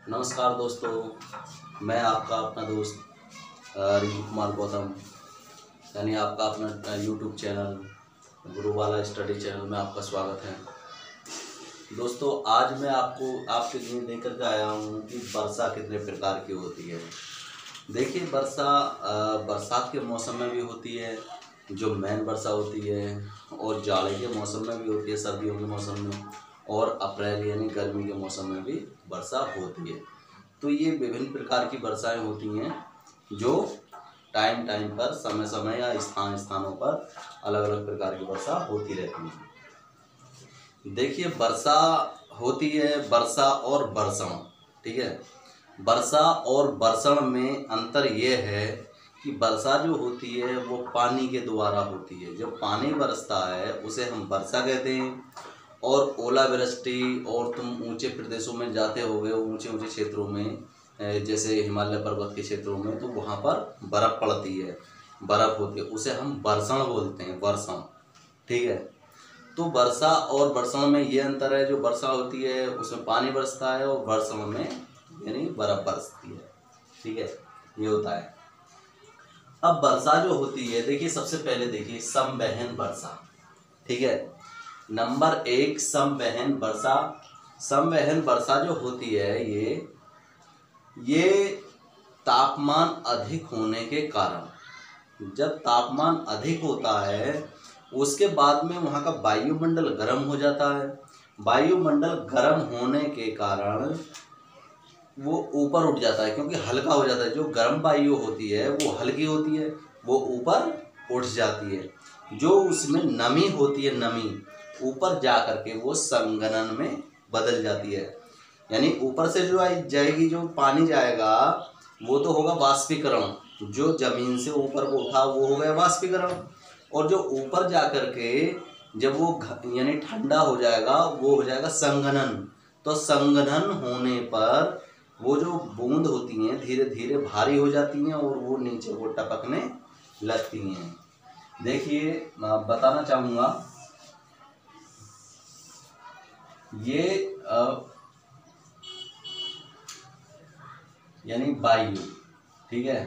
नमस्कार दोस्तों, मैं आपका अपना दोस्त रिंकू कुमार गौतम, यानी आपका अपना यूट्यूब चैनल गुरुवाला स्टडी चैनल में आपका स्वागत है। दोस्तों, आज मैं आपके लिए लेकर के आया हूँ कि वर्षा कितने प्रकार की होती है। देखिए, बरसात के मौसम में भी होती है, जो मेन वर्षा होती है, और जाड़े के मौसम में भी होती है, सर्दियों के मौसम में, और अप्रैल यानी गर्मी के मौसम में भी वर्षा होती है। तो ये विभिन्न प्रकार की वर्षाएं होती हैं जो टाइम टाइम पर, समय समय या स्थानों पर अलग अलग प्रकार की वर्षा होती रहती है। देखिए, वर्षा होती है वर्षा और बरसण, ठीक है। वर्षा और बरसण में अंतर ये है कि वर्षा जो होती है वो पानी के द्वारा होती है। जब पानी बरसता है उसे हम वर्षा कहते हैं। और ओलावृष्टि, और तुम ऊंचे प्रदेशों में जाते होगे, ऊंचे ऊंचे क्षेत्रों में, जैसे हिमालय पर्वत के क्षेत्रों में, तो वहाँ पर बर्फ़ पड़ती है, बर्फ़ होती है, उसे हम बरसण बोलते हैं, बरसण, ठीक है। तो वर्षा और बरसण में ये अंतर है, जो वर्षा होती है उसमें पानी बरसता है, और बरसण में यानी बर्फ़ बरसती है, ठीक है, ये होता है। अब वर्षा जो होती है, देखिए सबसे पहले देखिए समवहन वर्षा, ठीक है। नंबर 1 समवहन वर्षा। समवहन वर्षा जो होती है ये तापमान अधिक होने के कारण, जब तापमान अधिक होता है उसके बाद में वहाँ का वायुमंडल गर्म हो जाता है। वायुमंडल गर्म होने के कारण वो ऊपर उठ जाता है, क्योंकि हल्का हो जाता है। जो गर्म वायु होती है वो हल्की होती है, वो ऊपर उठ जाती है। जो उसमें नमी होती है, नमी ऊपर जा करके वो संघनन में बदल जाती है। यानी ऊपर से जो जाएगी, जो पानी जाएगा वो तो होगा वाष्पीकरण, जो जमीन से ऊपर को उठा वो हो गया वाष्पीकरण। और जो ऊपर जा करके जब वो यानी ठंडा हो जाएगा वो हो जाएगा संघनन। तो संघनन होने पर वो जो बूंद होती हैं धीरे धीरे भारी हो जाती हैं और वो नीचे वो टपकने लगती हैं। देखिए, बताना चाहूँगा, ये यानी वायु, ठीक है,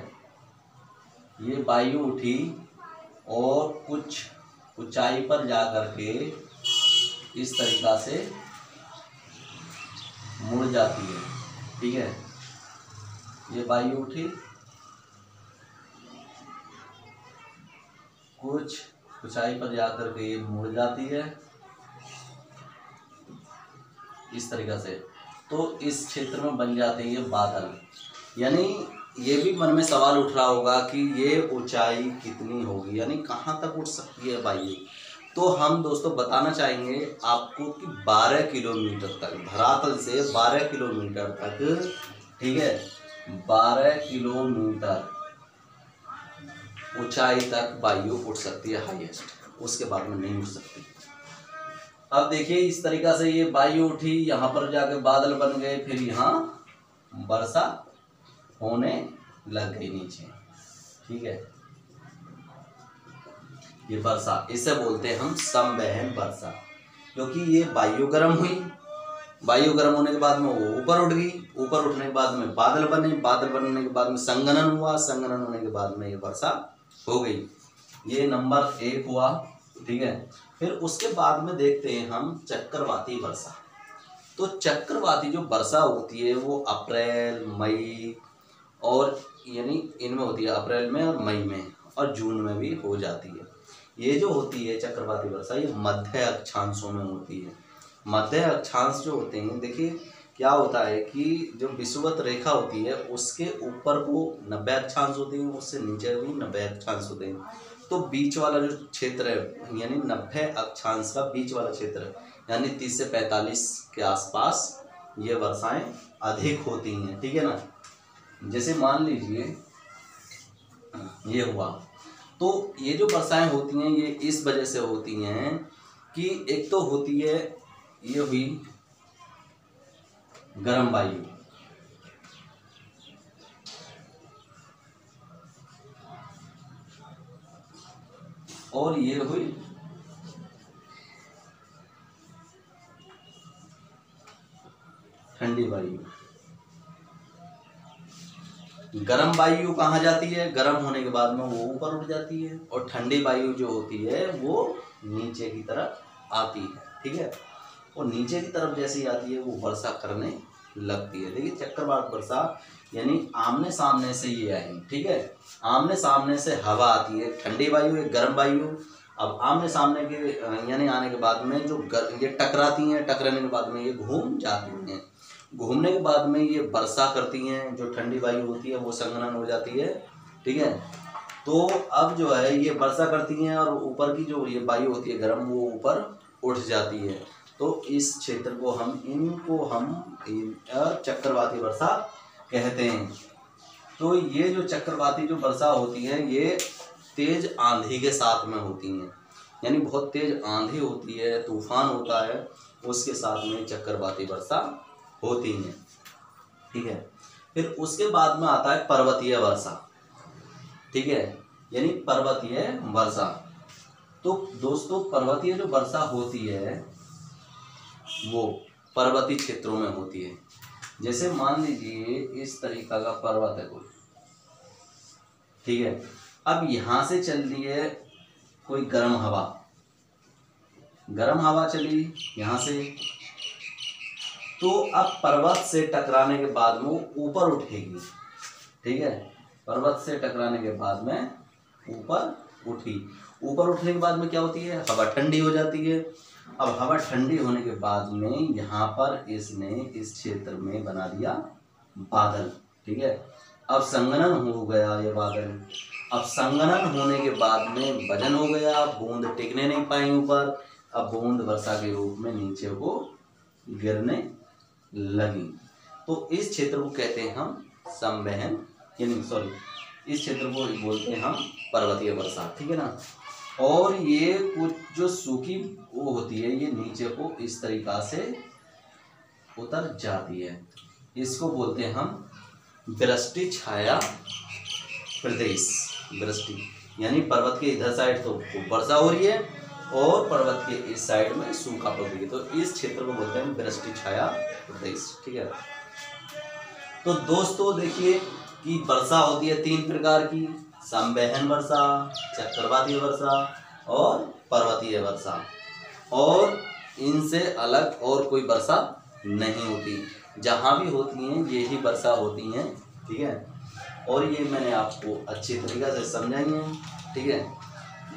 ये वायु उठी और कुछ ऊंचाई पर जा करके इस तरीक़ा से मुड़ जाती है, ठीक है। ये वायु उठी, कुछ ऊंचाई पर जा करके ये मुड़ जाती है इस तरीक़ा से। तो इस क्षेत्र में बन जाते हैं ये बादल। यानी ये भी मन में सवाल उठ रहा होगा कि ये ऊंचाई कितनी होगी, यानी कहाँ तक उठ सकती है वायु। तो हम दोस्तों बताना चाहेंगे आपको कि 12 किलोमीटर तक, धरातल से 12 किलोमीटर तक, ठीक है, 12 किलोमीटर ऊंचाई तक वायु उठ सकती है हाईएस्ट, उसके बाद में नहीं उठ सकती। अब देखिए, इस तरीक़ा से ये वायु उठी, यहाँ पर जाके बादल बन गए, फिर यहाँ वर्षा होने लग गई नीचे, ठीक है। ये वर्षा, इसे बोलते हैं हम समवहन वर्षा, क्योंकि ये वायु गर्म हुई, वायु गर्म होने के बाद में वो ऊपर उठ गई, ऊपर उठने के बाद में बादल बने, बादल बनने के बाद में संघनन हुआ, संघनन होने के बाद में ये वर्षा हो गई। ये नंबर 1 हुआ, ठीक है। फिर उसके बाद में देखते हैं हम चक्रवाती वर्षा। तो चक्रवाती जो वर्षा होती है वो अप्रैल, मई और यानी इनमें होती है, अप्रैल में और मई में और जून में भी हो जाती है। ये जो होती है चक्रवाती वर्षा, ये मध्य अक्षांशों में होती है। मध्य अक्षांश जो होते हैं, देखिए क्या होता है कि जो विषुवत रेखा होती है उसके ऊपर को 90 अक्षांश होते हैं, उससे नीचे भी 90 अक्षांश होते हैं। तो बीच वाला जो क्षेत्र है, यानी 90 अक्षांश का बीच वाला क्षेत्र, यानी 30 से 45 के आसपास ये वर्षाएं अधिक होती हैं, ठीक है ना। जैसे मान लीजिए ये हुआ, तो ये जो वर्षाएं होती हैं ये इस वजह से होती हैं कि एक तो होती है, ये हुई गर्म वायु, और ये हुई ठंडी वायु, गर्म वायु कहाँ जाती है, गर्म होने के बाद में वो ऊपर उठ जाती है, और ठंडी वायु जो होती है वो नीचे की तरफ आती है। ठीक है, और नीचे की तरफ जैसे ही आती है वो वर्षा करने लगती है। देखिए चक्रवात वर्षा यानी आमने सामने से ये आएंगे। ठीक है, आमने सामने से हवा आती है, ठंडी वायु एक गर्म वायु। अब आमने सामने के यानी आने के बाद में जो ये टकराती हैं, टकराने के बाद में ये घूम जाती हैं, घूमने के बाद में ये वर्षा करती हैं, जो ठंडी वायु होती है वो संघनन हो जाती है। ठीक है, तो अब जो है ये वर्षा करती हैं और ऊपर की जो ये वायु होती है गर्म वो ऊपर उठ जाती है। तो इस क्षेत्र को हम चक्रवाती वर्षा कहते हैं। तो ये जो चक्रवाती जो वर्षा होती है ये तेज आंधी के साथ में होती हैं, यानी बहुत तेज आंधी होती है, तूफान होता है, उसके साथ में चक्रवाती वर्षा होती हैं। ठीक है, फिर उसके बाद में आता है पर्वतीय वर्षा। ठीक है, यानी पर्वतीय वर्षा। तो दोस्तों पर्वतीय जो वर्षा होती है वो पर्वतीय क्षेत्रों में होती है। जैसे मान लीजिए इस तरीका का पर्वत है कोई। ठीक है, अब यहाँ से चल रही है कोई गर्म हवा चली यहाँ से, तो अब पर्वत से टकराने के बाद में वो ऊपर उठेगी। ठीक है, पर्वत से टकराने के बाद में ऊपर उठने के बाद में क्या होती है, हवा ठंडी हो जाती है। अब हवा ठंडी होने के बाद में यहाँ पर इसने इस क्षेत्र में बना दिया बादल। ठीक है, अब संघनन हो गया ये बादल। अब संघनन होने के बाद में वजन हो गया, बूंद टिकने नहीं पाई ऊपर, अब बूंद वर्षा के रूप में नीचे को गिरने लगी। तो इस क्षेत्र को कहते हैं हम संवहन, यानी इस क्षेत्र को बोलते हैं हम पर्वतीय वर्षा। ठीक है ना, और ये कुछ जो सूखी वो होती है ये नीचे को इस तरीका से उतर जाती है, इसको बोलते हैं हम वृष्टि छाया प्रदेश। वृष्टि यानी पर्वत के इधर साइड तो वर्षा हो रही है और पर्वत के इस साइड में सूखा पड़ रही है, तो इस क्षेत्र को बोलते हैं वृष्टि छाया प्रदेश। ठीक है, तो दोस्तों देखिए कि वर्षा होती है 3 प्रकार की, संवहन वर्षा, चक्रवाती वर्षा और पर्वतीय वर्षा, और इनसे अलग और कोई वर्षा नहीं होती। जहाँ भी होती हैं यही वर्षा होती हैं। ठीक है, और ये मैंने आपको अच्छी तरीक़ा से समझाई है। ठीक है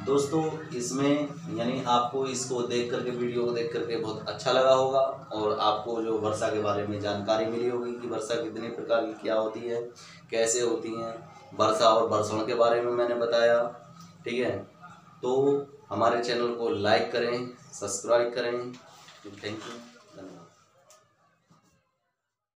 दोस्तों, इसमें यानी आपको इसको देख करके, वीडियो को देख करके बहुत अच्छा लगा होगा, और आपको जो वर्षा के बारे में जानकारी मिली होगी कि वर्षा कितने प्रकार की क्या होती है, कैसे होती हैं, वर्षा और वर्षण के बारे में मैंने बताया। ठीक है, तो हमारे चैनल को लाइक करें, सब्सक्राइब करें। थैंक यू, धन्यवाद।